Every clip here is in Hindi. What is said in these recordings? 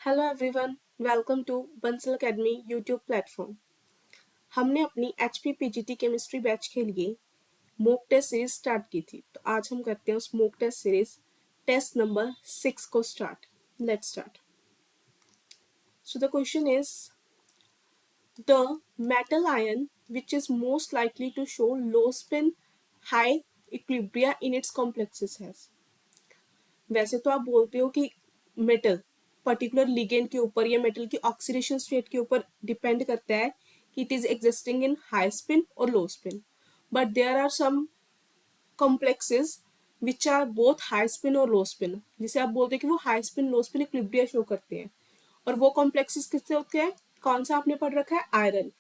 Hello everyone, welcome to Bansal academy YouTube platform. हमने अपनी एचपी पीजीटी केमिस्ट्री बैच के लिए मॉक टेस्ट सीरीज स्टार्ट की थी। तो आज हम करते हैं उस mock test series test number 6 को start. Let's start. So the question is the metal ion which is most likely to show low spin high equilibria in its complexes has. वैसे तो आप बोलते हो कि मेटल पर्टिकुलर लिगेंड के ऊपर या मेटल की ऑक्सीडेशन स्टेट के ऊपर डिपेंड करता है कि it is existing in high spin और low spin, but there are some complexes which are both high spin और लो स्पिन, जिसे आप बोलते हैं कि वो high spin low spin equilibria show करते हैं। और वो कॉम्प्लेक्सेस किससे होते हैं? कौन सा आपने पढ़ रखा है? आयरन।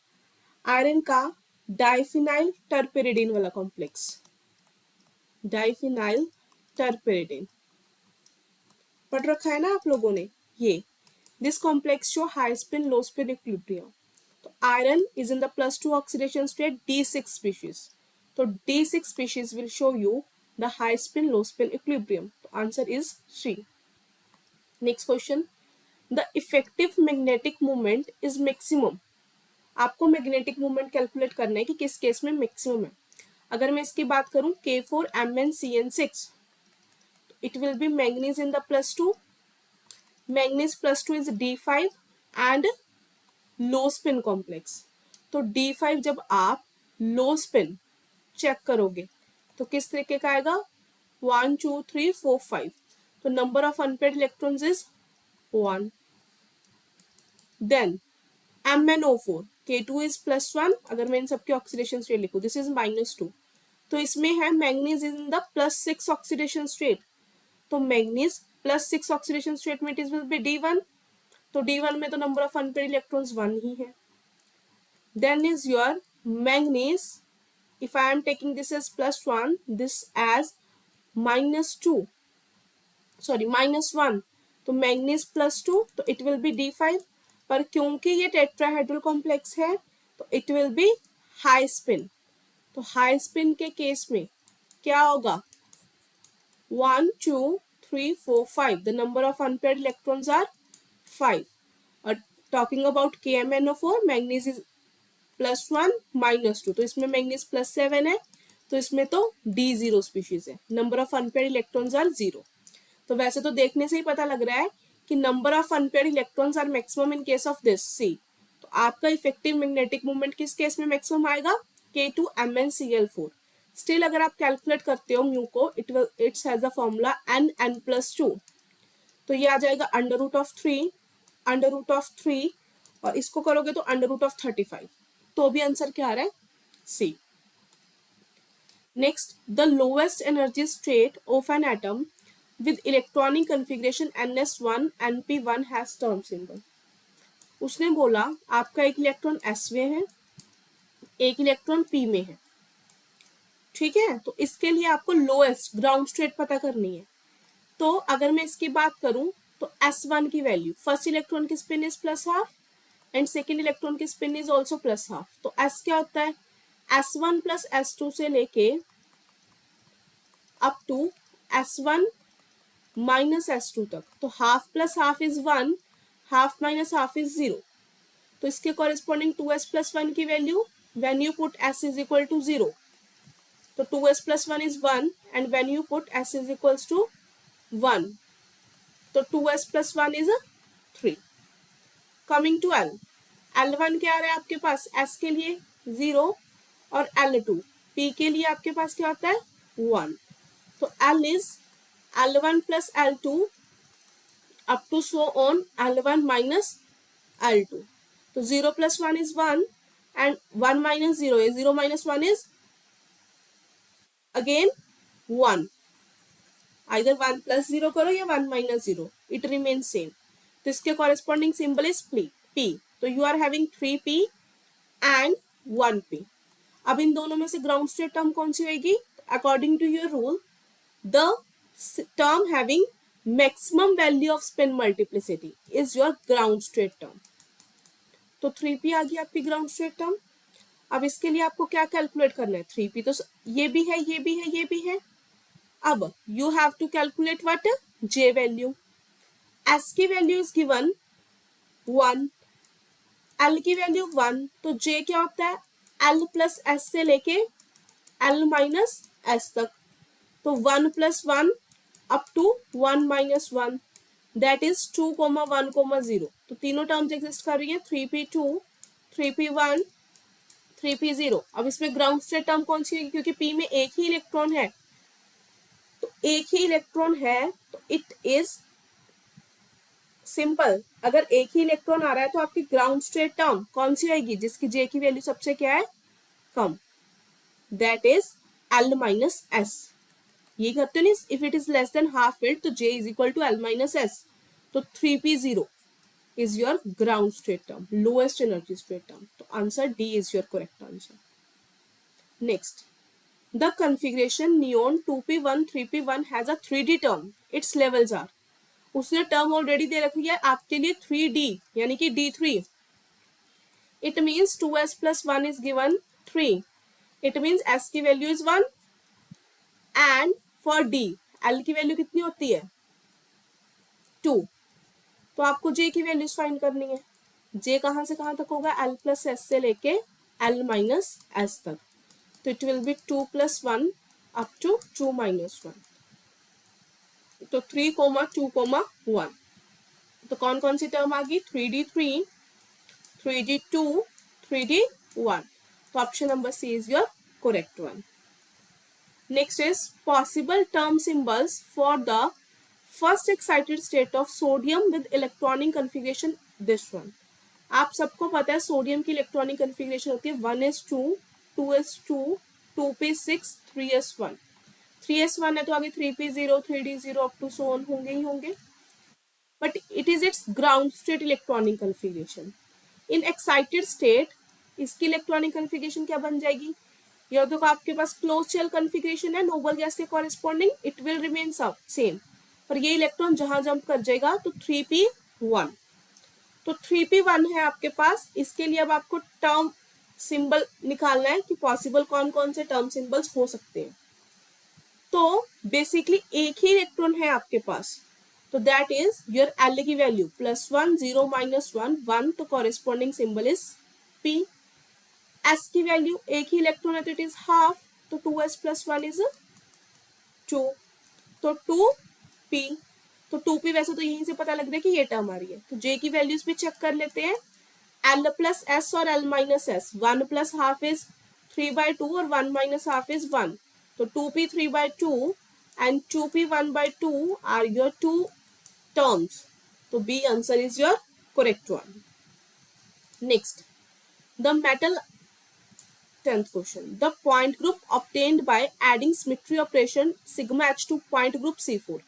आयरन का डाइफिनाइल टर्पेरिडिन वाला कॉम्प्लेक्स, डाइफिनाइल टर्पेरिडिन पढ़ रखा है ना आप लोगों ने। ये this complex show high spin low spin equilibrium. तो iron is in the +2 oxidation state D6 species. तो D6 species will show you the high spin low spin equilibrium. तो answer is C। Next question, the effective magnetic moment is maximum. आपको मैग्नेटिक मोमेंट कैलकुलेट करना है कि किस केस में मैक्सिमम है। अगर मैं इसकी बात करूं K4MnCN6, it will be manganese in the +2. Manganese +2 is D5 and low spin complex. तो D5 जब आप लो स्पिन चेक करोगे तो किस तरीके का आएगा? 1 2 3 4 5। तो number of unpaired electrons is 1। Then MnO4 K2 is +1। अगर मैं इन सबके ऑक्सीडेशन स्टेट लिखूं, दिस इज -2। तो इसमें है manganese in the +6 oxidation state. तो मैग्नीज +6 ऑक्सीडेशन स्टेट में it is will be D1। तो D1 में तो नंबर ऑफ अनपेड इलेक्ट्रॉन्स 1 ही है। Then is your manganese, if I am taking this as +1, this as -2, sorry -1, तो मैग्नीज +2 तो इट विल बी D5। पर क्योंकि ये टेट्राहेड्रल कॉम्प्लेक्स है तो it will B high spin. तो हाई स्पिन के केस में क्या होगा? 1 2 3 4 5, the number of unpaired electrons are 5। और talking about KMnO4, manganese is +1 -2, तो इसमें मैग्नीज +7 है, तो इसमें तो D0 स्पीशीज है। Number of unpaired electrons are 0। तो वैसे तो देखने से ही पता लग रहा है कि number of unpaired electrons are maximum in case of this C। तो आपका इफेक्टिव मैग्नेटिक मोमेंट किस केस में मैक्सिमम आएगा? K2MnCl4। स्टिल अगर आप कैलकुलेट करते हो म्यू को, it's has a formula Nn+2। तो ये आ जाएगा √3 और इसको करोगे तो √35। तो भी आंसर क्या आ रहा है? C। Next, the lowest energy state of an atom with electronic configuration NS1 NP1 has term symbol. उसने बोला आपका एक इलेक्ट्रॉन S में है, एक इलेक्ट्रॉन P में है, ठीक है। तो इसके लिए आपको लोएस्ट ग्राउंड स्टेट पता करनी है। तो अगर मैं इसकी बात करूं तो S1 की वैल्यू, फर्स्ट इलेक्ट्रॉन की spin is +½ and second electron की स्पिन इज ऑल्सो +½ तो S क्या होता है? S1 + S2 से लेके अप टू S1 - S2 तक। तो half + half is 1, half - half is 0। तो इसके कॉरेस्पॉन्डिंग 2s + 1 की value, when you put s is equal to 0, तो 2s + 1 is 1 and when you put s is equal to 1, तो 2s + 1 is 3। Coming to L1 क्या आ रहा है आपके पास? S के लिए 0 और L2 P के लिए आपके पास क्या होता है? 1। तो L is L1 + L2 up to so on L1 - L2। तो 0 + 1 is 1 and 1 - 0 is 0 - 1 is again 1। either 1 + 0 करो या 1 - 0, it remains same। तो इसके corresponding symbol is P। तो you are having 3P and 1P। अब इन दोनों में से ग्राउंड स्टेट टर्म कौन सी होगी? According to your rule, the term having maximum value of spin multiplicity is your ground state term. तो 3P आ गई आपकी ग्राउंड स्टेट टर्म। अब इसके लिए आपको क्या कैलकुलेट करना है? 3P तो ये भी है, ये भी है, ये भी है। अब you have to calculate what? J value. S की वैल्यू इज गिवन 1, L की वैल्यू 1, तो J क्या होता है, L प्लस S से लेके L माइनस S तक, तो 1 plus 1 up to 1 minus 1, that is 2, 1, 0। तो तीनों टर्म्स एग्जिस्ट कर रही है, 3p2, 3p1, 3p0। अब इसमें ग्राउंड स्टेट टर्म कौन सी होगी, क्योंकि p में एक ही इलेक्ट्रॉन है, तो एक ही इलेक्ट्रॉन है तो इट इज सिंपल। अगर एक ही इलेक्ट्रॉन आ रहा है तो आपकी ग्राउंड स्टेट टर्म कौन सी आएगी, जिसकी जे की वैल्यू सबसे क्या है, कम, that is L minus S. ये करते नहीं, if it is less than half filled तो J is equal to L minus S, तो 3p0 is your ground state term, lowest energy state term. So answer D is your correct answer. Next, the configuration neon 2p1 3p1 has a 3D term. Its levels are, उसने टर्म ऑलरेडी दे रखी है आपके लिए 3D यानी कि D3. It means 2s plus 1 is given 3. It means s की value is 1 and for D L की वैल्यू कितनी होती है, 2. तो आपको J की वैल्यूज फाइंड करनी है। J कहाँ से कहाँ तक होगा, L प्लस एस से लेके L माइनस एस तक, तो it will be 2 plus 1 up to 2 minus 1, तो 3, 2, 1। तो कौन कौन सी टर्म आ गई, 3D3, 3D2, 3D1। तो option number C is your correct one. Next is possible term symbols for the first excited state of sodium with electronic configuration, this one. आप सबको पता है सोडियम की इलेक्ट्रॉनिक कन्फिग्रेशन होती है 1s2, 2s2, 2p6, 3s1। 3s1 है तो आगे 3p0, 3d0 up to so on होंगे ही होंगे, but it is it's ground state electronic configuration. In excited state इसकी इलेक्ट्रॉनिक कन्फिग्रेशन क्या बन जाएगी, या तो आपके पास क्लोज शेल कन्फिग्रेशन है नोबल गैस के corresponding, it will remain same, पर ये इलेक्ट्रॉन जहां जंप कर जाएगा तो 3p1, तो 3p1 है आपके पास। इसके लिए अब आपको टर्म सिंबल निकालना है कि पॉसिबल कौन कौन से टर्म सिंबल्स हो सकते हैं। तो बेसिकली एक ही इलेक्ट्रॉन है आपके पास, तो दैट इज योर L की वैल्यू +1, 0, -1, 1, तो corresponding symbol is P। S की वैल्यू एक ही इलेक्ट्रॉन है तो इट इज हाफ, तो 2s + 1 इज 2, तो 2p, तो 2p वैसे तो यहीं से पता लग रहा है कि ये टर्म आ रही है, तो J की वैल्यूज भी चेक कर लेते हैं। L प्लस एस और L minus S, 1 plus half is 3/2 और 1 माइनस हाफ इज 1, तो 2p 3/2 and 2p 1/2 are your two terms, तो B answer is your correct one. Next, the metal 10th question, the point group obtained by adding symmetry operation sigma h to point group C4।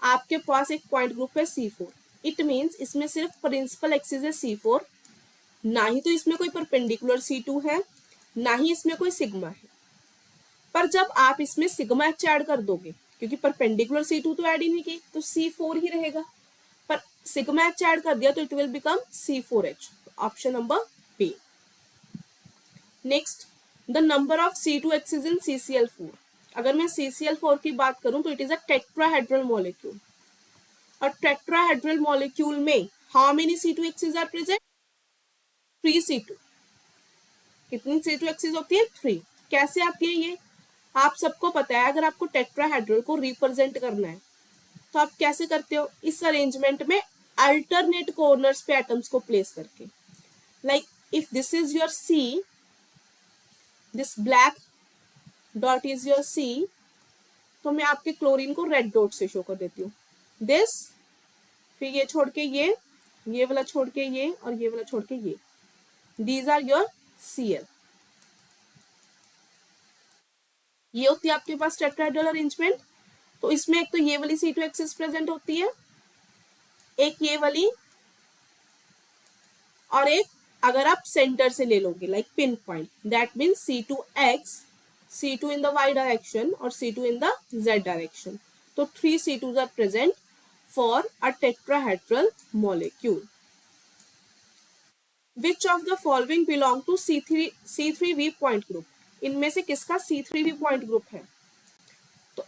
आपके पास एक पॉइंट ग्रुप है C4, इट मीन्स इसमें सिर्फ प्रिंसिपल एक्सिस है C4, ना ही तो इसमें कोई परपेंडिकुलर C2 है, ना ही इसमें कोई सिग्मा है। पर जब आप इसमें सिग्मा एच ऐड कर दोगे, क्योंकि परपेंडिकुलर C2 तो ऐड ही नहीं की, तो C4 ही रहेगा, पर सिग्मा एच ऐड कर दिया तो it will become C4H, option number B. Next, the number of C2 axis in CCl4। अगर मैं CCl4 की बात करूं तो it is a tetrahedral molecule, और टेट्राहेड्रल मॉलिक्यूल में how many C2 axis are present, 3 C2। कितनी C2 एक्सिस होती है, 3। कैसे आती है ये, आप सबको पता है, अगर आपको टेट्राहेड्रल को रिप्रेजेंट करना है तो आप कैसे करते हो, इस अरेंजमेंट में अल्टरनेट कॉर्नर्स पे एटम्स को प्लेस करके, like if this is your C, this black dot is your C, तो मैं आपके क्लोरीन को रेड डॉट से शो कर देती हूँ, दिस, फिर ये छोड़ के ये वाला छोड़ के ये, और ये वाला छोड़ के ये, दीज आर योर Cl। ये होती है आपके पास टेट्राहेड्रल अरेंजमेंट। तो इसमें एक तो ये वाली C2 एक्सिस प्रेजेंट होती है, एक ये वाली, और एक अगर आप सेंटर से ले लोगे like pin point, that means C2X, C2 in the y direction और C2 in the z direction। तो 3 C2s are present for a tetrahedral molecule। Which of the following belong to C3V point group? इनमें से किसका C3V point group है, तो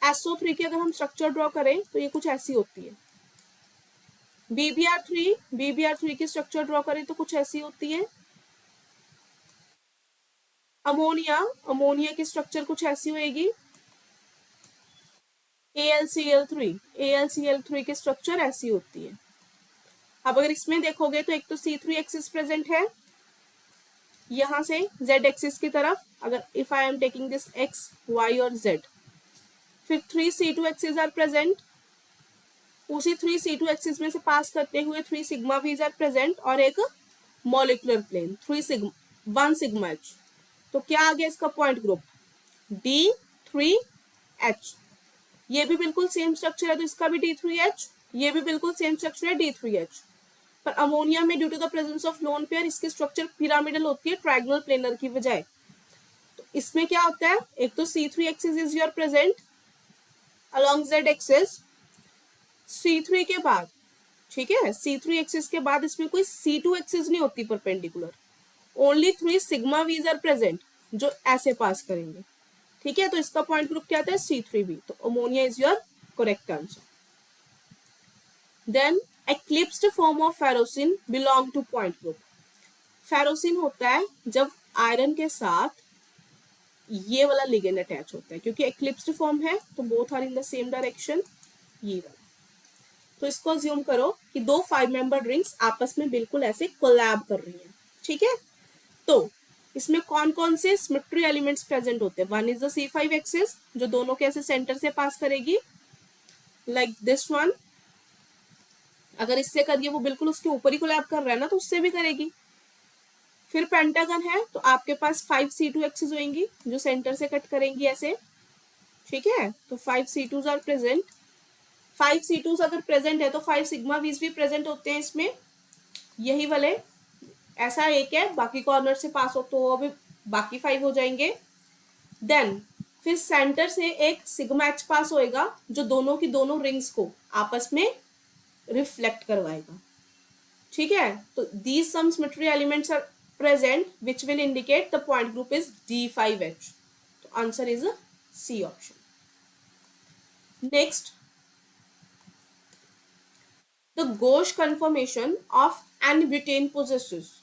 SO3 की अगर हम स्ट्रक्चर ड्रॉ करें तो ये कुछ ऐसी होती है, BBr3 की स्ट्रक्चर ड्रॉ करें तो कुछ ऐसी होती है। अमोनिया की स्ट्रक्चर कुछ ऐसी होगी। AlCl3 की स्ट्रक्चर ऐसी होती है। अब अगर इसमें देखोगे तो एक तो C3 एक्सिस प्रेजेंट है यहां से Z एक्सिस की तरफ, अगर if I am taking this X, Y और Z, फिर 3C2 एक्सिस आर प्रेजेंट, उसी 3C2 एक्सिस में से पास करते हुए 3 सिग्मा वीज आर प्रेजेंट और एक मॉलिक्यूलर प्लेन 1 सिग्मा H। तो क्या आ गया इसका पॉइंट ग्रुप D3H। ये भी बिल्कुल सेम स्ट्रक्चर है तो इसका भी D3H, ये भी बिल्कुल सेम स्ट्रक्चर है D3H। पर अमोनिया में due to the presence of lone pair इसकी स्ट्रक्चर पिरामिडल होती है ट्रायंगुलर प्लेनर की बजाय। तो इसमें क्या होता है, एक तो C3 axis is your present along Z axis, C3 के बाद, ठीक है, C3 एक्सिस के बाद इसमें कोई C2 एक्सिस नहीं होती परपेंडिकुलर, ओनली 3 सिग्मा वीज आर प्रेजेंट जो ऐसे पास करेंगे, ठीक है। तो इसका पॉइंट ग्रुप क्या आता है C3b। तो ammonia is your correct answer. Then eclipsed form of ferrocene belong to point group. Ferrocene होता है जब आयरन के साथ ये वाला लिगेंड अटैच होता है, क्योंकि एक्लिप्स्ड फॉर्म है तो both are in the same direction, ये वाला। तो इसको अज्यूम करो कि दो 5 मेंबर रिंग्स आपस में बिल्कुल ऐसे कोलैब कर रही हैं, ठीक है। तो इसमें कौन कौन से सिमेट्री एलिमेंट्स प्रेजेंट होते हैं। One is the C5 axis जो दोनों के ऐसे सेंटर से पास करेगी लाइक दिस वन, अगर इससे करिए वो बिल्कुल उसके ऊपर ही कोलैब कर रहा है ना तो उससे भी करेगी। फिर पेंटागन है तो आपके पास 5C2 एक्सिस होंगी जो सेंटर से कट करेंगी ऐसे, ठीक है। तो 5C2s आर प्रेजेंट, 5C2s अगर प्रेजेंट है तो 5 सिग्मा वीज भी प्रेजेंट होते हैं इसमें, यही वाले, ऐसा एक है बाकी कॉर्नर से पास हो तो वो भी बाकी 5 हो जाएंगे। देन फिर सेंटर से एक सिग्मा एच पास होएगा जो दोनों की दोनों रिंग्स को आपस में रिफ्लेक्ट करवाएगा, ठीक है। तो these some symmetry elements are present which will indicate the point group is D5H. So answer is a C option. Next, the Gauche conformation of N-butane possesses.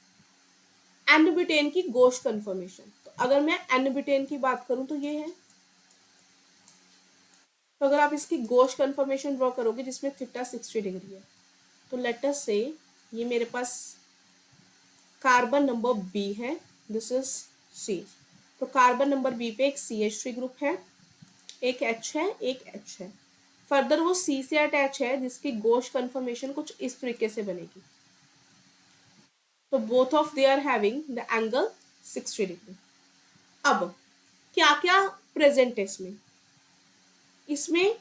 N-butane की Gauche conformation. तो अगर मैं N-butane की बात करूं तो ये है। तो अगर आप इसकी Gauche conformation ड्रॉ करोगे जिसमें थीटा 60 डिग्री है, तो लेट अस से ये मेरे पास कार्बन नंबर B है, दिस इज C। तो कार्बन नंबर B पे एक CH3 ग्रुप है, एक H है, एक H है। फर्दर वो C से अटैच है जिसकी Gauche कन्फर्मेशन कुछ इस तरीके से बनेगी। तो both of they are having the angle 60 degree. अब क्या क्या प्रेजेंट है इसमें, इसमें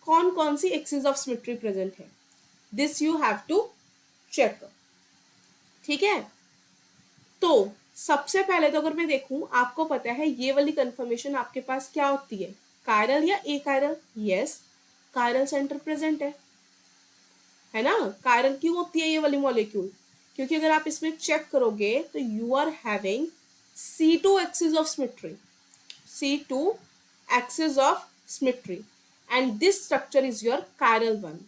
कौन कौन सी एक्सिस ऑफ सिमेट्री प्रेजेंट है, this you have to check, ठीक है। तो सबसे पहले तो अगर मैं देखूं, आपको पता है ये वाली कंफर्मेशन आपके पास क्या होती है, कायरल या achiral. Yes, chiral centre present है ना। कायरल क्यों होती है ये वाली मॉलिक्यूल, क्योंकि अगर आप इसमें चेक करोगे तो you are having C2 axis of symmetry, C2 axis of symmetry and this structure is your chiral one.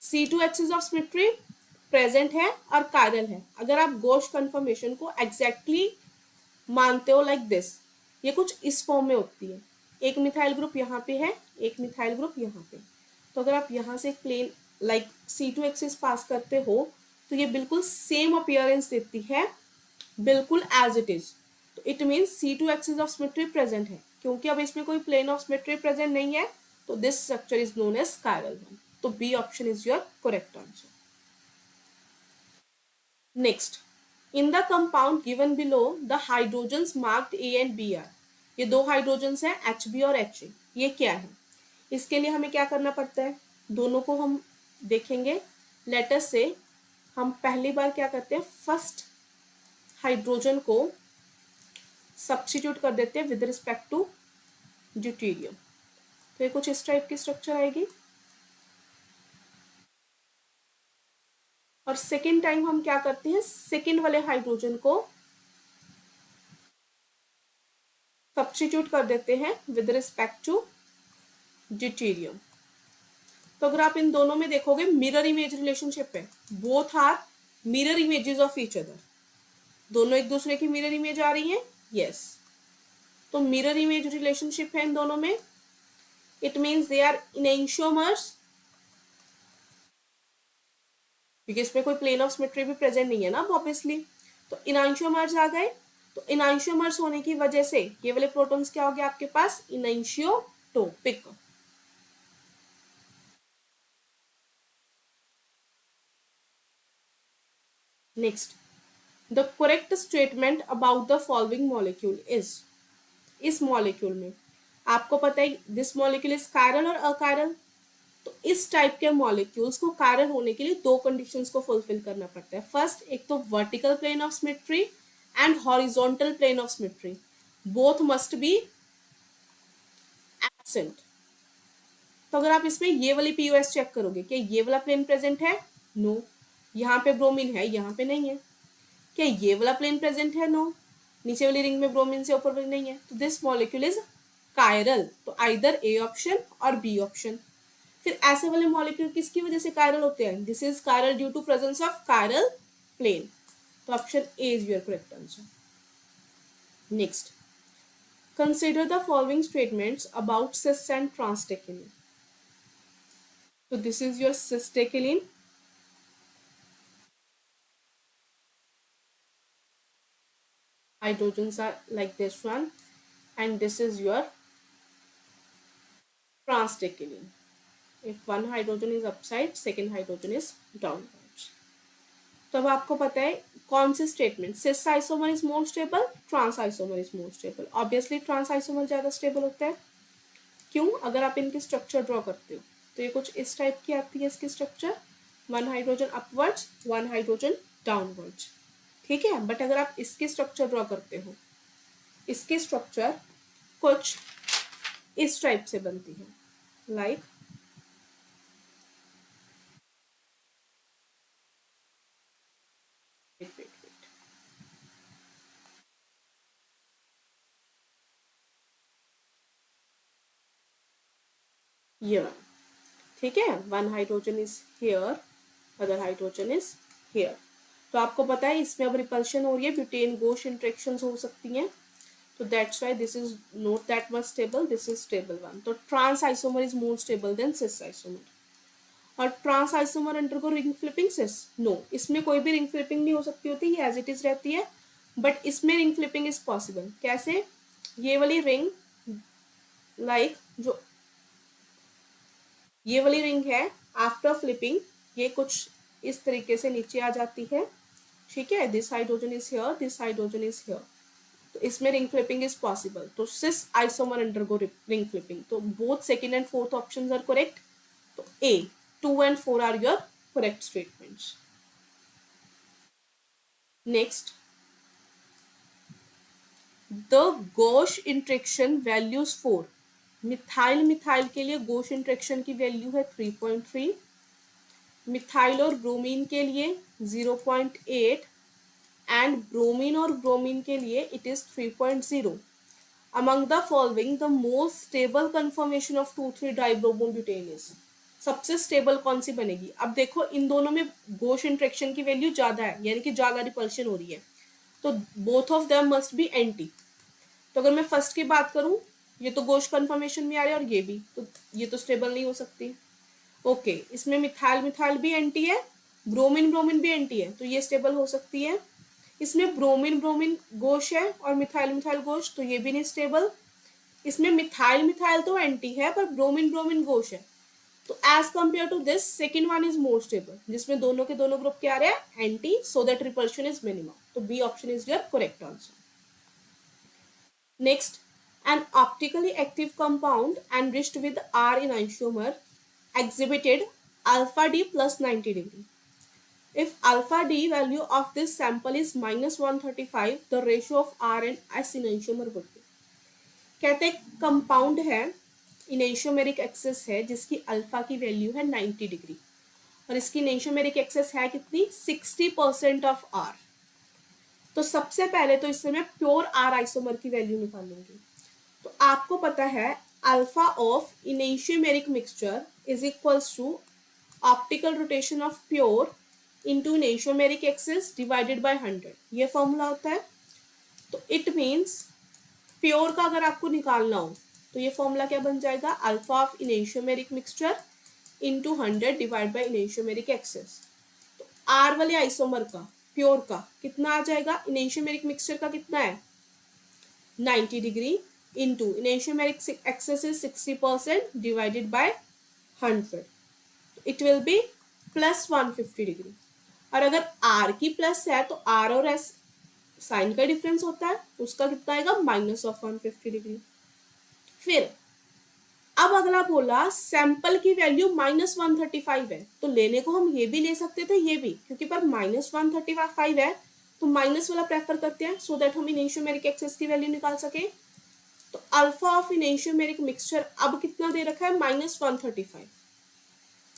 C2 axis of symmetry present है और कायरल है। अगर आप Gauche कन्फर्मेशन को एग्जैक्टली मानते हो लाइक दिस, ये कुछ इस फॉर्म में होती है, एक मिथाइल ग्रुप यहाँ पे है, एक मिथाइल ग्रुप यहाँ पे। तो अगर आप यहाँ से plane like C2 axis pass करते हो तो ये बिल्कुल सेम अपीयरेंस देती है, बिल्कुल एज इट इज। तो it means C2 axis of symmetry present है, क्योंकि अब इसमें कोई प्लेन ऑफ सिमेट्री प्रेजेंट नहीं है तो this structure is known as chiral one. तो B option is your correct answer. Next, in the compound given below the hydrogens marked A and B are. ये दो हाइड्रोजन्स हैं HB और HA, ये क्या है, इसके लिए हमें क्या करना पड़ता है, दोनों को हम देखेंगे। लेट अस से हम पहली बार क्या करते हैं, फर्स्ट हाइड्रोजन को सब्स्टिट्यूट कर देते हैं विद रिस्पेक्ट टू ड्यूटेरियम। तो ये कुछ इस टाइप की स्ट्रक्चर आएगी। और सेकेंड टाइम हम क्या करते हैं, सेकेंड वाले हाइड्रोजन को सब्स्टिट्यूट कर देते हैं विद रिस्पेक्ट टू ड्यूटेरियम। तो अगर आप इन दोनों में देखोगे मिरर इमेज रिलेशनशिप है, both are mirror images of each other, दोनों एक दूसरे की मिरर इमेज आ रही है, यस। तो मिरर इमेज रिलेशनशिप है इन दोनों में, इट मीन्स दे आर इनएंशियोमर्स, क्योंकि इसमें कोई प्लेन ऑफ सिमेट्री भी प्रेजेंट नहीं है ना ऑब्वियसली। तो इनएंशियोमर्स आ गए, तो इनएंशियोमर्स होने की वजह से ये वाले प्रोटॉन्स क्या हो गया आपके पास, enantiotopic. Next, the correct statement about the following molecule is, इस मॉलिक्यूल में आपको पता है दिस मॉलिक्यूल इज कायरल और अकायरल, तो इस टाइप के मॉलिक्यूल्स को कायरल होने के लिए दो कंडीशंस को फुलफिल करना पड़ता है। फर्स्ट, एक तो vertical plane of symmetry and horizontal plane of symmetry, both must be absent. तो अगर आप इसमें ये वाली पीओएस चेक करोगे, क्या ये वाला प्लेन प्रेजेंट है, नो, यहाँ पे ब्रोमीन है यहाँ पे नहीं है। क्या ये वाला प्लेन प्रेजेंट है, नो, नीचे वाली रिंग में ब्रोमीन से ऊपर वाली नहीं है, तो दिस मॉलिक्यूल इज कायरल। तो आइदर ए ऑप्शन और बी ऑप्शन। फिर ऐसे वाले मॉलिक्यूल किसकी वजह से कायरल होते हैं, this is chiral due to presence of chiral plane, तो option A is your correct answer. Next, consider the following statements about cis and transtechylin. So this is your cistechylin, hydrogens are like this one, and this is your transtechylin. If one hydrogen is upside, second hydrogen is downwards. तो अब आपको पता है कौन सी statement, cis isomer is more stable, trans isomer is more stable. Obviously trans isomer ज्यादा स्टेबल होता है, क्यों, अगर आप इनकी स्ट्रक्चर ड्रॉ करते हो तो ये कुछ इस टाइप की आती है इसकी structure, one hydrogen upwards one hydrogen downwards, ठीक है। बट अगर आप इसकी स्ट्रक्चर ड्रॉ करते हो, इसकी स्ट्रक्चर कुछ इस टाइप से बनती है, लाइक ये वन, ठीक है, one hydrogen is here, other hydrogen is here. तो आपको पता है इसमें अब रिपल्शन हो रही है, ब्यूटेन गोश इंट्रेक्शंस हो सकती हैं, तो that's why this is not that much stable, this is stable one. तो trans isomer is more stable than cis isomer. और trans isomer undergo ring flipping, cis no, इसमें कोई भी रिंग फ्लिपिंग नहीं हो सकती होती, ये एज इट इज रहती है, बट इसमें रिंग फ्लिपिंग इज पॉसिबल। कैसे, ये वाली रिंग लाइक जो ये वाली रिंग है, आफ्टर फ्लिपिंग ये कुछ इस तरीके से नीचे आ जाती है, ठीक है, this hydrogen is here, this hydrogen is here, तो इसमें रिंग फ्लिपिंग इज पॉसिबल। तो cis isomer undergo ring flipping, तो both second and fourth options are correct, तो A 2 and 4 are your correct statements. Next, the Gauss interaction values 4, methyl methyl के लिए गोश इंट्रेक्शन की वैल्यू है 3.3, मिथाइल और ब्रोमीन के लिए 0.8 एंड ब्रोमीन और ब्रोमीन के लिए it is 3.0। Among the following the most stable conformation of 2,3-डिब्रोमोब्यूटेन इज, सबसे स्टेबल कौन सी बनेगी। अब देखो इन दोनों में गोश इंट्रेक्शन की वैल्यू ज्यादा है, यानी कि ज्यादा रिपल्शन हो रही है, तो both of them must be anti. तो अगर मैं फर्स्ट की बात करूं, ये तो गोश कन्फर्मेशन में आ रहा है और ये भी, तो ये तो स्टेबल नहीं हो सकती। ओके, इसमें मिथाइल मिथाइल भी एंटी है, ब्रोमीन ब्रोमीन भी एंटी है, तो ये स्टेबल हो सकती है। इसमें ब्रोमीन ब्रोमीन गोश है और मिथाइल मिथाइल गोश, तो ये भी नहीं स्टेबल। इसमें मिथाइल मिथाइल तो एंटी है पर ब्रोमीन ब्रोमीन गोश है, तो as compare to this second one is more stable, जिसमें दोनों के दोनों ग्रुप क्या आ रहे हैं, anti, so that repulsion is minimum, तो B option is your correct answer. Next, an optically active compound enriched with R enantiomer exhibited alpha D plus 90 degree. If alpha D value of this sample is minus 135, the ratio of R and S enantiomer would be. कहते हैं कंपाउंड है, इनेंशियोमेरिक एक्सेस है, जिसकी अल्फा की वैल्यू है 90 डिग्री और इसकी इनेंशियोमेरिक एक्सेस है कितनी, 60% ऑफ आर। तो सबसे पहले तो इससे मैं प्योर आर आइसोमर की वैल्यू निकालूंगी। तो आपको पता है alpha of enantiomeric mixture is equals to optical rotation of pure into enantiomeric axis divided by 100. ये फॉर्मूला होता है. तो इट मीन्स प्योर का अगर आपको निकालना हो तो ये फॉर्मूला क्या बन जाएगा, alpha of enantiomeric mixture into 100 divide by enantiomeric axis. तो आर वाले आइसोमर का प्योर का कितना आ जाएगा, enantiomeric mixture का कितना है 90 degree into enantiomeric axis is 60% divided by 100. It will be plus 150 degree. और अगर आर की प्लस है तो आर और एस साइन का डिफरेंस होता है, उसका कितना आएगा माइनस ऑफ 150 डिग्री. फिर अब अगला बोला सैंपल की वैल्यू -135 है, तो लेने को हम ये भी ले सकते थे ये भी, क्योंकि पर -135 है तो माइनस वाला प्रेफर करते हैं सो दैट हम enantiomeric एक्सेस की वैल्यू निकाल सके. तो अल्फा ऑफ enantiomeric मिक्सचर अब कितना दे रखा है -135.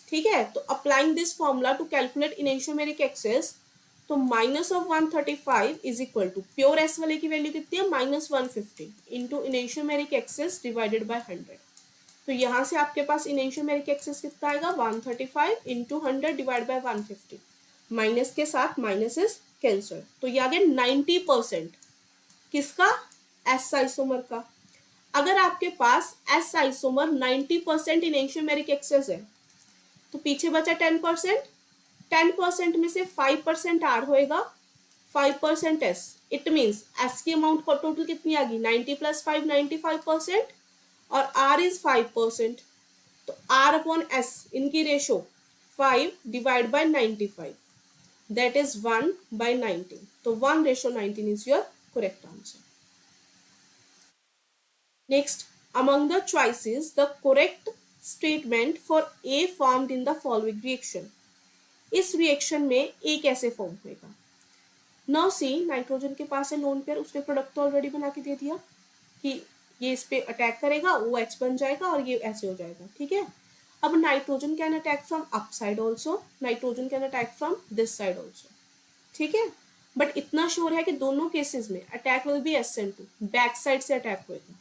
ठीक है, तो applying this formula to calculate enantiomeric excess, तो minus of 135 is equal to pure S वाले की वैल्यू कितनी है -150 into enantiomeric excess divided by 100. तो यहाँ से आपके पास enantiomeric एक्सेस कितना आएगा 135 इंटू 100 डिवाइड बाय 150. माइनस के साथ माइनस इज कैंसर, तो ये आ गया 90% किसका, एस आइसोमर का. अगर आपके पास एस आइसोमर 90% enantiomeric एक्सेस है तो पीछे बचा 10%. 10% में से 5% आर होएगा, 5% एस. इट मीन्स एस की अमाउंट टोटल कितनी आ गई 90 + 5 95% और आर इज 5%. तो आर अपॉन एस इनकी ratio 5 divide by 95, that is 1/19. तो 1:19 is your correct answer. Next, among the choices the correct statement for A formed in the following reaction. इस रिएक्शन में ए कैसे फॉर्म होएगा. नाउ सी, नाइट्रोजन के पास है लोन पेयर, उसने प्रोडक्ट तो ऑलरेडी बना के दे दिया कि ये इस पे अटैक करेगा, वो एच बन जाएगा और ये ऐसे हो जाएगा. ठीक है, अब nitrogen can attack from up side also, nitrogen can attack from this side also. ठीक है, बट इतना श्योर है कि दोनों केसेस में attack will be SN2, back side से अटैक होएगा.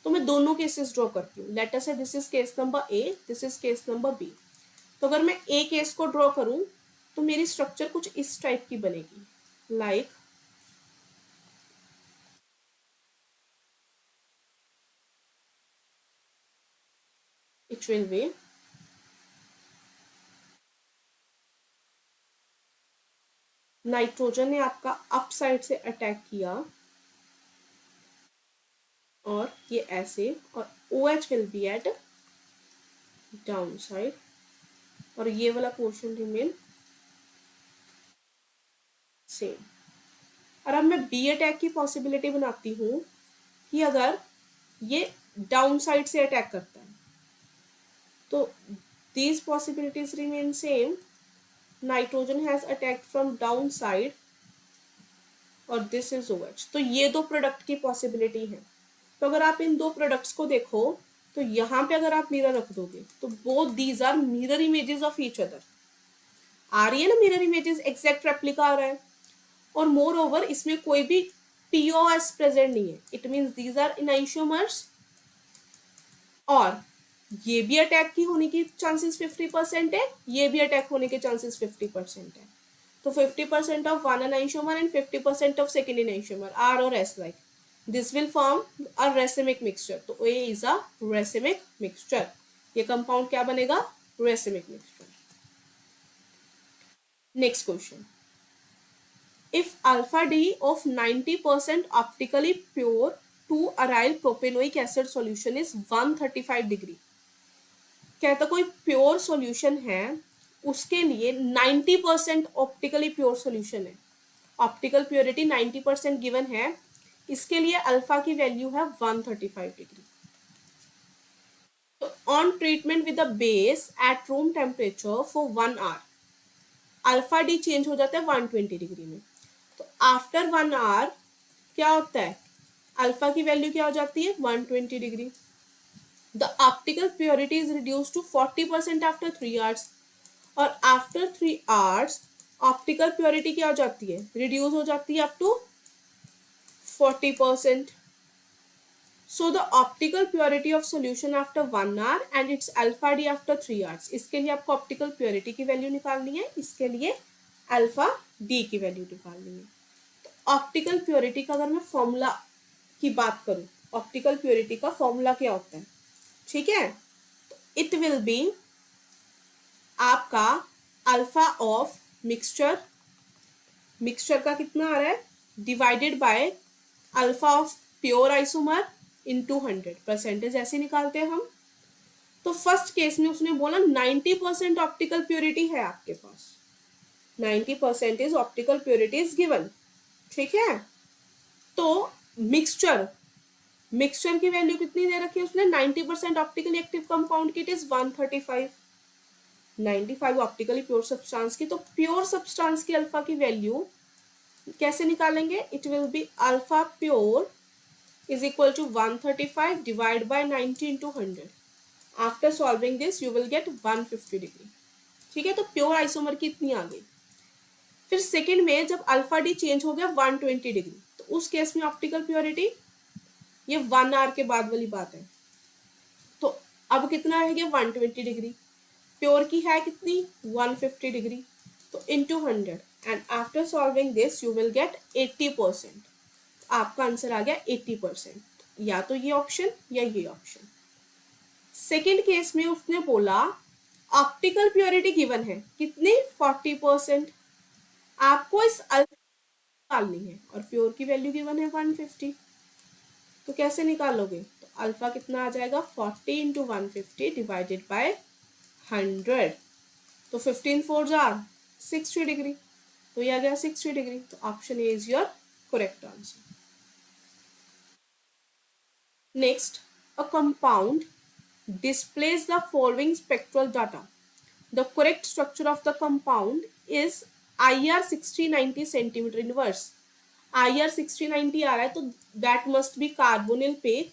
तो मैं दोनों केसेस ड्रॉ करती हूँ. Let us say this is case number A, this is case number B. तो अगर मैं ए केस को ड्रॉ करूं तो मेरी स्ट्रक्चर कुछ इस टाइप की बनेगी, like it will B nitrogen ने आपका अप साइड से अटैक किया और ये ऐसे, और OH will be at down side और ये वाला पोर्शन रिमेन सेम. और अब मैं बी अटैक की पॉसिबिलिटी बनाती हूँ कि अगर ये डाउन साइड से अटैक करता है तो these possibilities remain same. Nitrogen has attacked from down side और this is OH. तो ये दो प्रोडक्ट की पॉसिबिलिटी है. तो अगर आप इन दो प्रोडक्ट्स को देखो तो यहाँ पे अगर आप मिरर रख दोगे तो both these are mirror images of each other. आ रही है ना मिरर इमेजेस, एग्जैक्ट रेप्लिका आ रहा है. और मोर ओवर इसमें कोई भी POS प्रेजेंट नहीं है. It means these are enantiomers और ये भी अटैक की होने की चांसेस 50% है, ये भी अटैक होने के चांसेस 50% है. तो 50% of one enantiomer and 50% of second enantiomer, R और S, like this will form a racemic mixture. तो A is a racemic mixture. ये कंपाउंड क्या बनेगा, racemic mixture. Next question, if alpha D of 90% optically pure 2-aryl propanoic acid solution is 135 degree. कहता कोई प्योर सॉल्यूशन है उसके लिए 90% ऑप्टिकली प्योर सॉल्यूशन है, ऑप्टिकल प्योरिटी 90% गिवन है, इसके लिए अल्फा की वैल्यू है 135 डिग्री. तो on treatment with the base at room temperature for 1 hour alpha D change हो जाता है 120 डिग्री में. तो आफ्टर 1 आवर क्या होता है, अल्फा की वैल्यू क्या हो जाती है 120 degree. The optical purity is reduce to 40% after 3 hours और आफ्टर 3 आवर्स ऑप्टिकल प्योरिटी क्या हो जाती है, रिड्यूस हो जाती है up to 40%. So the optical purity of solution after 1 hour and its alpha D after 3 hours. इसके लिए आपको ऑप्टिकल प्योरिटी की वैल्यू निकालनी है, इसके लिए अल्फा डी की वैल्यू निकालनी है। तो ऑप्टिकल प्योरिटी का अगर मैं फॉर्मूला की बात करूं, ऑप्टिकल प्योरिटी का फॉर्मूला क्या होता है, ठीक है, इट विल बी आपका अल्फा ऑफ मिक्सचर, मिक्सचर का कितना आ रहा है, divided by alpha of pure isomer into 100। Percentage ऐसे निकालते हैं हम। तो फर्स्ट केस में उसने बोला 90% ऑप्टिकल प्योरिटी है आपके पास, 90% is optical purity is given, ठीक है। तो मिक्सचर, मिक्सचर की वैल्यू कितनी दे रखी है उसने, 90% ऑप्टिकली एक्टिव कंपाउंड की it is 135, 95 optically pure substance की। तो प्योर सब्सटेंस की अल्फा की वैल्यू कैसे निकालेंगे, it will be alpha pure is equal to 135 divided by 90 into 100. After solving this you will get 150 degree, ठीक है। तो प्योर आइसोमर की इतनी आ गई। फिर सेकेंड में जब अल्फा डी चेंज हो गया 120 डिग्री, तो उस केस में ऑप्टिकल प्योरिटी, ये 1 आवर के बाद वाली बात है, तो अब कितना रह गया 120 डिग्री, प्योर की है कितनी 150 डिग्री, तो into 100 and after solving this you will get 80%। आपका आंसर आ गया 80%, या तो ये ऑप्शन या ये ऑप्शन। सेकेंड केस में उसने बोला ऑप्टिकल प्योरिटी गिवन है कितनी 40%, आपको इस अल्फा निकालनी है और प्योर की वैल्यू गिवन है 150, तो कैसे निकालोगे, तो अल्फा कितना आ जाएगा 40 इंटू 150 डिवाइडेड बाय 100, तो 15 4 जार 60 डिग्री, तो ये आ गया 60 डिग्री। तो option A is your correct answer. Next, a compound displays the following spectral data. The correct structure of the compound is IR 6090 centimeter inverse. IR 6090 आ रहा है तो that must be carbonyl peg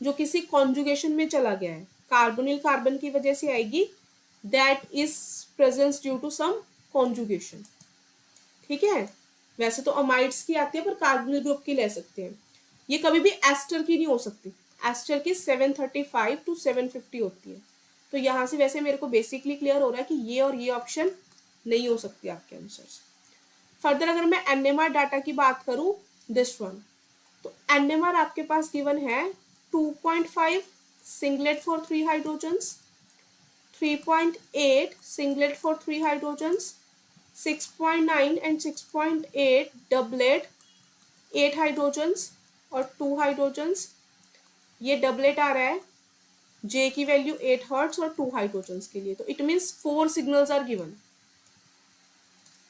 जो किसी कॉन्जुगेशन में चला गया है, कार्बोनिल कार्बन की वजह से आएगी, that is presence due to some conjugation, ठीक है। वैसे तो अमाइड्स की आती है पर कार्बोनिल ग्रुप की ले सकते हैं, ये कभी भी एस्टर की नहीं हो सकती, एस्टर की 735 to 750 होती है। तो यहाँ से वैसे मेरे को बेसिकली क्लियर हो रहा है कि ये और ये ऑप्शन नहीं हो सकती आपके आंसर से। फर्दर अगर मैं एनएमआर डाटा की बात करूं, दिस वन, तो एनएमआर आपके पास गिवन है 2.5 singlet for 3 hydrogens, 3.8 singlet for 3 hydrogens, 6.9 and 6.8 doublet 8 hydrogens और 2 हाइड्रोजन्स। ये डबलेट आ रहा है, जे की वैल्यू 8 हर्ट्ज और 2 हाइड्रोजन्स के लिए, तो it means 4 signals are given.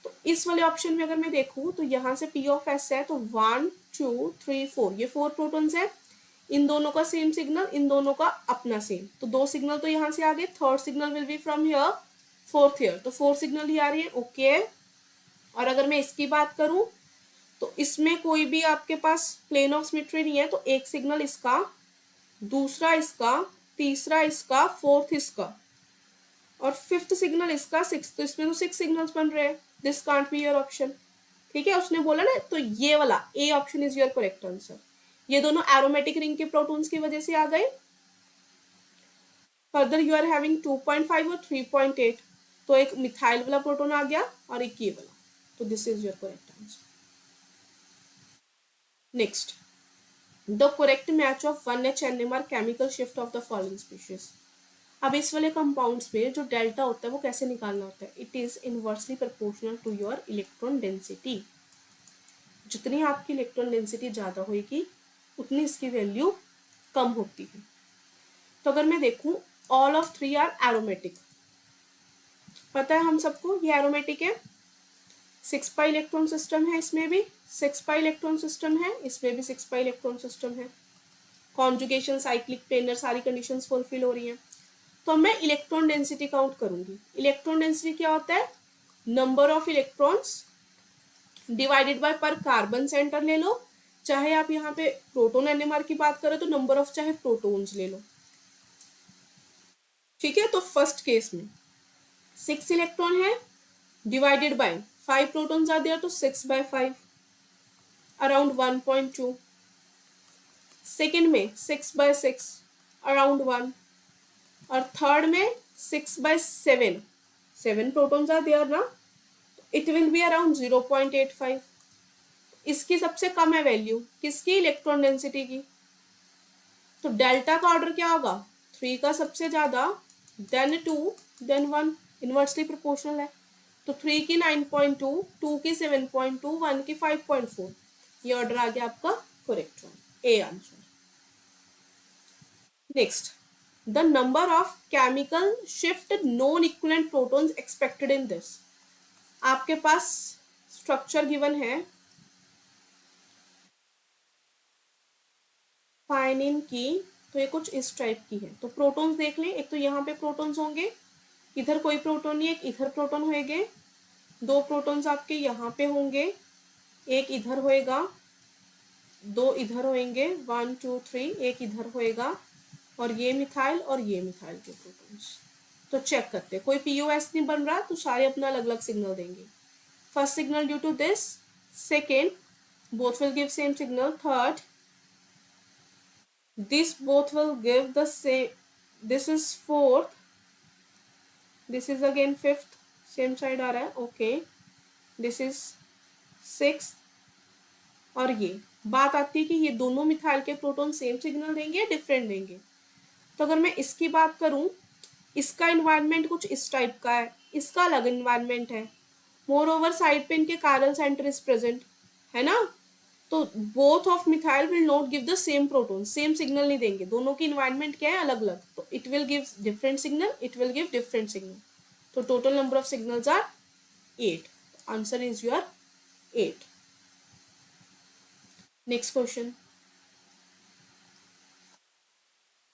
तो इस वाले ऑप्शन में अगर मैं देखूं तो यहाँ से पी ऑफ एस है, तो 1 2 3 4 ये 4 प्रोटॉन्स है, इन दोनों का सेम सिग्नल, इन दोनों का अपना सेम, तो 2 सिग्नल तो यहाँ से आ गए, third signal will be from here, fourth here, तो 4 सिग्नल ही आ रही है, ओके। और अगर मैं इसकी बात करूं तो इसमें कोई भी आपके पास प्लेन ऑफ सिमेट्री नहीं है, तो एक सिग्नल इसका, दूसरा इसका, तीसरा इसका, फोर्थ इसका और फिफ्थ सिग्नल इसका, सिक्स, तो इसमें तो 6 सिग्नल्स बन रहे हैं, this can't be your option, ठीक है। उसने बोला ना, तो ये वाला A option is your correct answer. ये दोनों एरोमेटिक रिंग के प्रोटॉन्स की वजह से आ गए। फर्दर यू आर हैविंग 2.5 और 3.8, तो एक मिथाइल वाला प्रोटॉन आ गया और एक ये वाला, तो this is your correct answer. Next, the correct match of 1H NMR chemical shift of the following species. अब इस वाले कंपाउंड्स में जो डेल्टा होता है वो कैसे निकालना होता है, it is inversely proportional to your electron density. जितनी आपकी इलेक्ट्रॉन डेंसिटी ज़्यादा होगी उतनी इसकी वैल्यू कम होती है। तो अगर मैं देखूं, ऑल ऑफ 3 आर एरोमेटिक, पता है हम सबको ये एरोमेटिक है, 6 पाई इलेक्ट्रॉन सिस्टम है, इसमें भी 6 पाई इलेक्ट्रॉन सिस्टम है, इसमें भी 6 पाई इलेक्ट्रॉन सिस्टम है, कॉन्जुगेशन साइक्लिक प्लेनर सारी कंडीशंस फुलफिल हो रही हैं। तो मैं इलेक्ट्रॉन डेंसिटी काउंट करूंगी। इलेक्ट्रॉन डेंसिटी क्या होता है, number of electrons divided by पर कार्बन सेंटर ले लो, चाहे आप यहाँ पे प्रोटोन एनएमआर की बात करें तो नंबर ऑफ चाहे प्रोटोन्स ले लो, ठीक है। तो फर्स्ट केस में 6 इलेक्ट्रॉन है divided by 5 protons are there, तो 6 by 5 अराउंड 1.2। सेकेंड में 6/6 अराउंड 1, और थर्ड में 6/7, 7 प्रोटॉन्स आर देयर ना, इट विल बी अराउंड 0.85। इसकी सबसे कम है वैल्यू किसकी, इलेक्ट्रॉन डेंसिटी की, तो डेल्टा का ऑर्डर क्या होगा, 3 का सबसे ज्यादा, देन 2, देन 1, इनवर्सली प्रोपोर्शनल है। तो 3 की 9.2, 2 की 7.2, 1 की 5.4, ये ऑर्डर आ गया आपका correct one, A answer. Next, the number of chemical shift non equivalent protons expected in this. आपके पास स्ट्रक्चर गिवन है फाइनिन की, तो ये कुछ इस टाइप की है। तो प्रोटॉन्स देख लें, एक तो यहाँ पे प्रोटॉन्स होंगे, इधर कोई प्रोटॉन नहीं, एक इधर प्रोटॉन होएंगे, 2 प्रोटॉन्स आपके यहाँ पे होंगे, एक इधर होएगा, 2 इधर होएंगे, 1 2 3, एक इधर होएगा, और ये मिथाइल और ये मिथाइल के प्रोटॉन्स। तो चेक करते हैं, कोई पीओएस नहीं बन रहा तो सारे अपना अलग अलग सिग्नल देंगे। First signal due to this, second both will give same signal, third this both will give the same, this is fourth, this is again fifth, same side आ रहा है, okay, this is sixth, और ये बात आती है कि ये दोनों मिथाइल के प्रोटॉन सेम सिग्नल देंगे या डिफरेंट देंगे। तो अगर मैं इसकी बात करूं, इसका इन्वायरमेंट कुछ इस टाइप का है, इसका अलग इन्वायरमेंट है, मोर ओवर साइड पे इनके कायरल सेंटर इज प्रेजेंट, है ना। तो both of methyl will not give the same proton, same signal नहीं देंगे, दोनों की इन्वायरमेंट क्या है, अलग अलग, तो it will give different signal, it will give different signal. तो total number of signals are 8, answer is your 8। Next question,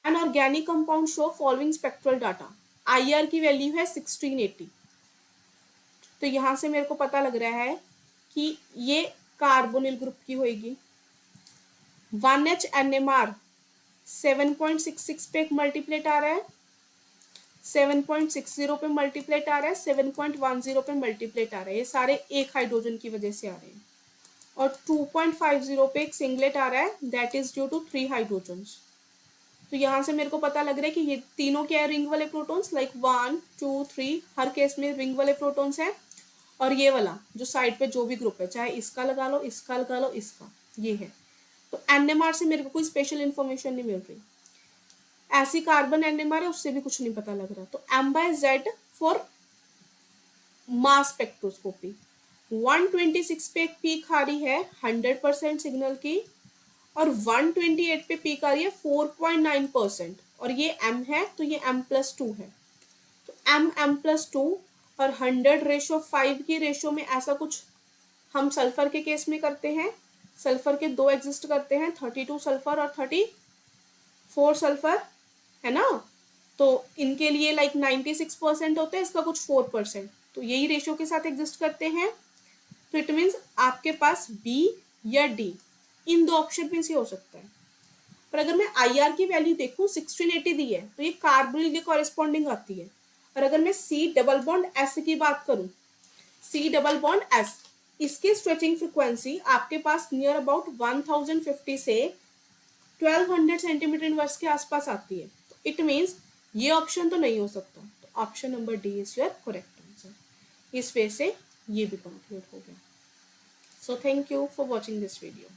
an organic compound show following spectral data, IR की वैल्यू है 1680। तो यहां से मेरे को पता लग रहा है कि ये कार्बोनिल ग्रुप की होगी। 1H NMR 7.66 पे एक मल्टीप्लेट आ रहा है, 7.60 पे मल्टीप्लेट आ रहा है, 7.10 पे मल्टीप्लेट आ रहा है, ये सारे एक हाइड्रोजन की वजह से आ रहे हैं। और 2.50 पे एक सिंगलेट आ रहा है, that is due to 3 hydrogens. तो यहाँ से मेरे को पता लग रहा है कि ये तीनों क्या है, रिंग वाले प्रोटॉन्स, लाइक 1 2 3, हर केस में रिंग वाले प्रोटॉन्स हैं। और ये वाला जो साइड पे जो भी ग्रुप है, चाहे इसका लगा लो, इसका लगा लो, इसका, ये है। तो एनएमआर से मेरे को कोई स्पेशल इन्फॉर्मेशन नहीं मिल रही, ऐसी कार्बन एनएमआर है उससे भी कुछ नहीं पता लग रहा। तो M/Z फॉर मास स्पेक्ट्रोस्कोपी, 126 पे एक पीक आ रही है 100% सिग्नल की, और 128 पे पीक आ रही है 4.9%, और ये M है तो ये M+2 है। तो M+2 और 100:5 की रेशो में ऐसा कुछ हम सल्फर के केस में करते हैं। सल्फर के 2 एग्जिस्ट करते हैं, 32 सल्फर और 34 सल्फर, है ना। तो इनके लिए लाइक 96% होते हैं, इसका कुछ 4%, तो यही रेशियो के साथ एग्जिस्ट करते हैं। तो इट मीन्स आपके पास बी या डी, इन 2 ऑप्शन में से हो सकता है। पर अगर मैं आईआर की वैल्यू देखूं 1680 दी है, तो ये कार्बोनिल के कॉरेस्पॉन्डिंग आती है। और अगर मैं C डबल बॉन्ड एस की बात करूं, C डबल बॉन्ड एस, इसकी स्ट्रेचिंग फ्रिक्वेंसी आपके पास नियर अबाउट 1050 से 1200 सेंटीमीटर इनवर्स के आसपास आती है। तो इट मीन्स ये ऑप्शन तो नहीं हो सकता, तो option number D is your correct answer. इस वे से ये भी कंप्लीट हो गया। So thank you for watching this video.